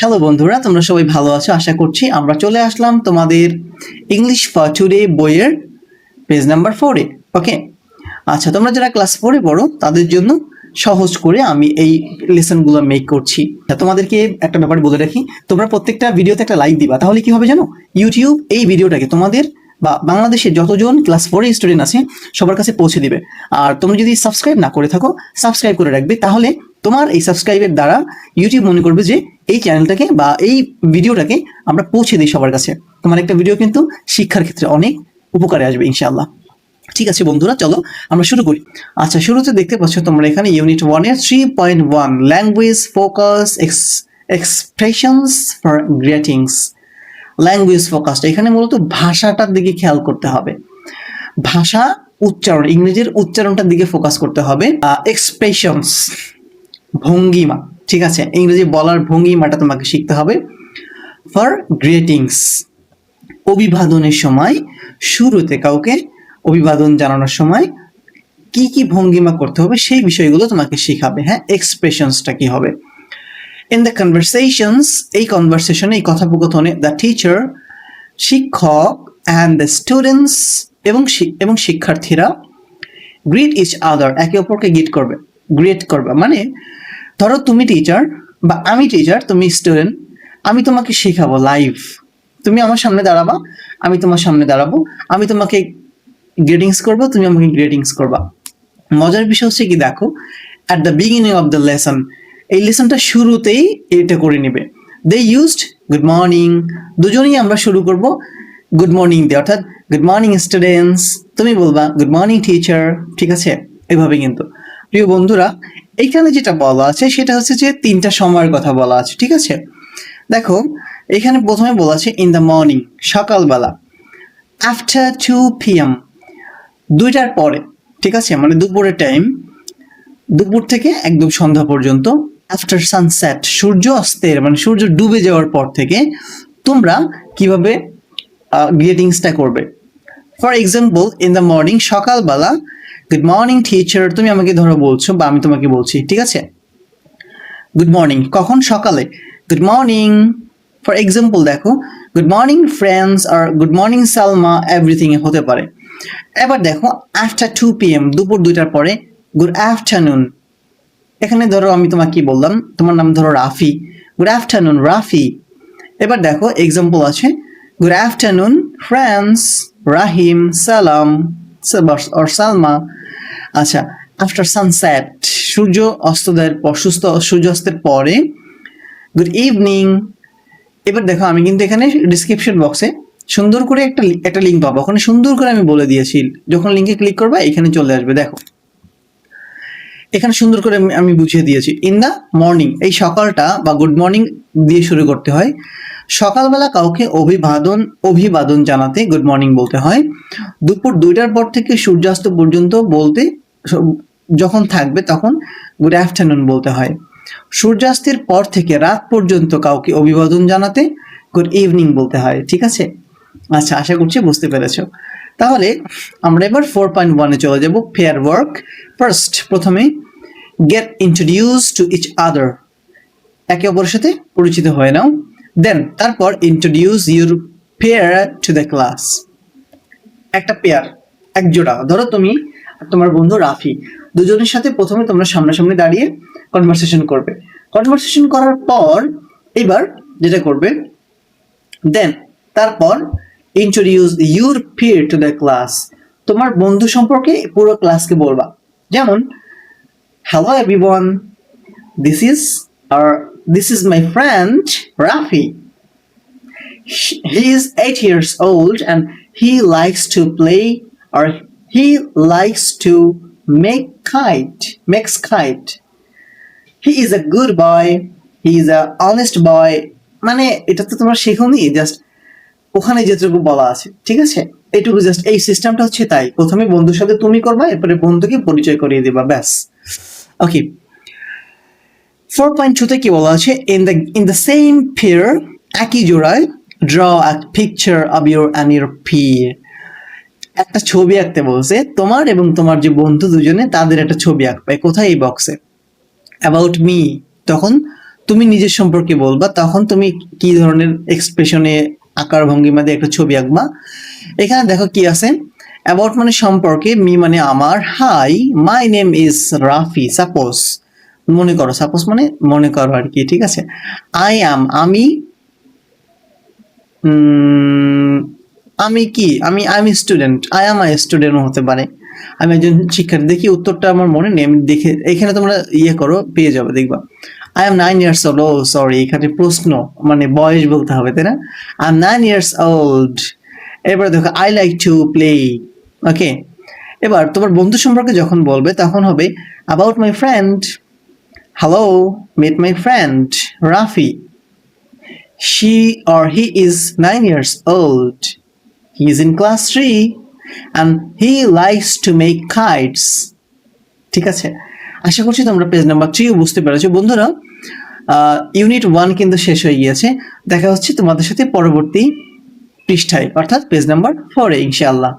Hello বন্ধুরা, তোমরা সবাই ভালো আছো আশা করছি। আমরা চলে আসলাম তোমাদের ইংলিশ ফর টুডে বইয়ের পেজ নাম্বার 4-এ। ওকে, আচ্ছা, তোমরা যারা ক্লাস 4-এ পড়ো তাদের জন্য সহজ করে আমি এই লেসনগুলো মেক করছি। তোমাদেরকে একটা ব্যাপার বলে রাখি, তোমরা প্রত্যেকটা ভিডিওতে একটা লাইক দিবা, তাহলে কি হবে জানো, ইউটিউব এই ভিডিওটাকে তোমাদের বা বাংলাদেশের যতজন ক্লাস 4-এর স্টুডেন্ট আছে সবার কাছে পৌঁছে দিবে। আর তোমরা যদি সাবস্ক্রাইব না করে থাকো, সাবস্ক্রাইব করে রাখবে, তাহলে তোমার এই সাবস্ক্রাইবের দ্বারা ইউটিউব মনে করবে যে এই চ্যানেলটাকে বা এই ভিডিওটাকে আমরা পৌঁছে দিই সবার কাছে। তোমার একটা ভিডিও কিন্তু শিক্ষার ক্ষেত্রে অনেক উপকারে আসবে ইনশাআল্লাহ। ঠিক আছে বন্ধুরা, চলো আমরা শুরু করি। আচ্ছা, শুরুতে দেখতে পাচ্ছ তোমরা এখানে ইউনিট 1-এর 3.1 language focus expressions for greetings. Language focused, এখানে মূলত ভাষাটার দিকে খেয়াল করতে হবে, ভাষা উচ্চারণ, ইংরেজির উচ্চারণটার দিকে ফোকাস করতে হবে। এক্সপ্রেশনস ভঙ্গিমা, ঠিক আছে, ইংরেজি বলার ভঙ্গিমাটা তোমাকে শিখতে হবে। ফর গ্রিটিংস অভিবাদনের সময়, শুরুতে কাউকে অভিবাদন জানানোর সময় কি কি ভঙ্গিমা করতে হবে সেই বিষয়গুলো তোমাকে শিখাবে। হ্যাঁ, এক্সপ্রেশনসটা কি হবে। ইন দ্য কনভারসেশনস, এই কনভারসেশনে, এই কথোপকথনে, দ্য টিচার শিক্ষক অ্যান্ড দ্য স্টুডেন্টস এবং শিক্ষার্থীরা গ্রিট ইচ আদার, একে অপরকে গ্রিট করবে। মানে ধরো তুমি টিচার বা আমি টিচার, তুমি স্টুডেন্ট, আমি তোমাকে শেখাবো লাইভ, তুমি আমার সামনে দাঁড়াবা, আমি তোমার সামনে দাঁড়াবো, আমি তোমাকে গ্রেডিংস করবো, তুমি আমাকে গ্রেডিংস করবা। মজার বিষয় হচ্ছে কি, দেখো, at the beginning of the lesson, এই লেসনটা শুরুতেই এটা করে নিবে। দে ইউজড গুড মর্নিং, দুজনেই আমরা শুরু করব গুড মর্নিং দিয়ে, অর্থাৎ গুড মর্নিং স্টুডেন্টস, তুমি বলবা গুড মর্নিং টিচার, ঠিক আছে, এভাবে। কিন্তু প্রিয় বন্ধুরা, এইখানে যেটা বলা আছে সেটা হচ্ছে যে 3টা সময়ের কথা বলা আছে, ঠিক আছে। দেখো, এখানে প্রথমে বলা আছে ইন দ্য মর্নিং, সকালবেলা, আফটার 2 PM, 2টার পরে, ঠিক আছে, মানে দুপুরের টাইম, দুপুর থেকে একদম সন্ধ্যা পর্যন্ত। আফটার সানসেট, সূর্য অস্তের মানে সূর্য ডুবে যাওয়ার পর থেকে তোমরা কিভাবে গ্রিটিংসটা করবে। For example, in the morning, সকালবেলা, গুড মর্নিং টিচার, তুমি আমাকে ধরো বলছো বা আমি তোমাকে বলছি, ঠিক আছে, গুড মর্নিং, কখন, সকালে, গুড মর্নিং। ফর এক্সাম্পল দেখো, গুড মর্নিং ফ্রেন্ডস আর গুড মর্নিং সালমা, এভরিথিং হতে পারে। এবার দেখো, আফটার 2 PM, দুপুর 2টার পরে, গুড আফটারনুন। এখানে ধরো আমি তোমাকে কি বললাম, তোমার নাম ধরো রাফি, গুড আফটারনুন রাফি। এবার দেখো এক্সাম্পল আছে, গুড আফটারনুন ফ্রেন্ডস, রাহিম, সালাম or সালমা। আচ্ছা, আফটার সানসেট, সূর্য সূর্যাস্তের পরে, গুড ইভিনিং। এবার দেখো, আমি কিন্তু এখানে ডিসক্রিপশন বক্সে সুন্দর করে একটা লিঙ্ক পাবো, ওখানে সুন্দর করে আমি বলে দিয়েছি, যখন লিঙ্কে ক্লিক করবা এখানে চলে আসবে। দেখো, এখানে সুন্দর করে আমি বুঝিয়ে দিয়েছি। ইন দ্য মর্নিং, এই সকালটা বা গুড মর্নিং দিয়ে শুরু করতে হয়। সকালবেলা কাউকে অভিবাদন জানাতে গুড মর্নিং বলতে হয়। দুপুর 2টার পর থেকে সূর্যাস্ত পর্যন্ত বলতে যখন থাকবে তখন গুড আফটারনুন বলতে হয়। সূর্যাস্তের পর থেকে রাত পর্যন্ত কাউকে অভিবাদন জানাতে গুড ইভিনিং বলতে হয়, ঠিক আছে। আচ্ছা, আশা করছি বুঝতে পেরেছো। তাহলে আমরা এবার 4.1-এ চলে যাব, পেয়ার ওয়ার্ক। ফার্স্ট, প্রথমে get introduce to each other, একে অপরের সাথে পরিচিত হয়ে নাও। দেন, তারপর introduce your pair to the class, একটা পেয়ার, এক জোড়া, ধরো তুমি আর তোমার বন্ধু রাফি, দুজনের সাথে প্রথমে তোমরা সামনাসামনি দাঁড়িয়ে কনভারসেশন করবে। কনভারসেশন করার পর এবার যেটা করবে, দেন তারপর introduce your pair to the class, তোমার বন্ধু সম্পর্কে পুরো ক্লাসকে বলবা। যেমন, hello everyone, this is my friend Rafi. He is 8 years old and he likes to play, or he likes to makes kite. He is a good boy, he is a honest boy. মানে এটা তো তোমরা শেখোনি, just ওখানে যেটুকু বলা আছে, ঠিক আছে, এইটুকু, জাস্ট এই সিস্টেমটা হচ্ছে তাই। প্রথমে বন্ধুর সাথে তুমি করবা, এরপরে বন্ধুকে পরিচয় করিয়ে দিবা, ব্যাস। ওকে, 4.2-তে কি বলা আছে, ইন দ্য সেম পেয়ার, একই জোড়ায়, draw a picture of your and your pair, একটা ছবি আঁকতে বলছে, তোমার এবং তোমার যে বন্ধু দুজনে তাদের একটা ছবি আঁকবে। কোথায়? এই বক্সে। অ্যাবাউট মি, তখন তুমি নিজের সম্পর্কে বলবা, তখন তুমি কি ধরনের এক্সপ্রেশনে, আকার ভঙ্গিমা দিয়ে একটা ছবি আঁকবা। এখানে দেখো কি আছে, অ্যাবাউট মানে সম্পর্কে, মি মানে আমার, hi my name is Rafi, suppose মনে করো, সাপোজ মানে মনে করো আর কি, ঠিক আছে। আই অ্যাম আমি, আমি কি, I am student, I am I student হতে পারে, আমি একজন শিক্ষার্থী। দেখি উত্তরটা আমার মনে নেই, আমি দেখে এখানে তোমরা ইয়ে করো, পেয়ে যাবে, দেখবা। আই এম 9 years old, ও সরি, এখানে প্রশ্ন মানে বয়স বলতে হবে, তাই না। I am 9 years old। এবার দেখো, I like to play, okay. এবার তোমার বন্ধু সম্পর্কে যখন বলবে তখন হবে about my friend, hello meet my friend Rafi, she or he is 9 years old, he is in class 3 and he likes to make kites। ঠিক আছে, আশা করছি তোমরা পেজ নাম্বার 3 বুঝতে পেরেছো বন্ধুরা। ইউনিট 1 কিন্তু শেষ হয়ে গিয়েছে। দেখা হচ্ছে তোমাদের সাথে পরবর্তী পৃষ্ঠায়, অর্থাৎ পেজ নাম্বার 4 এ ইনশাআল্লাহ।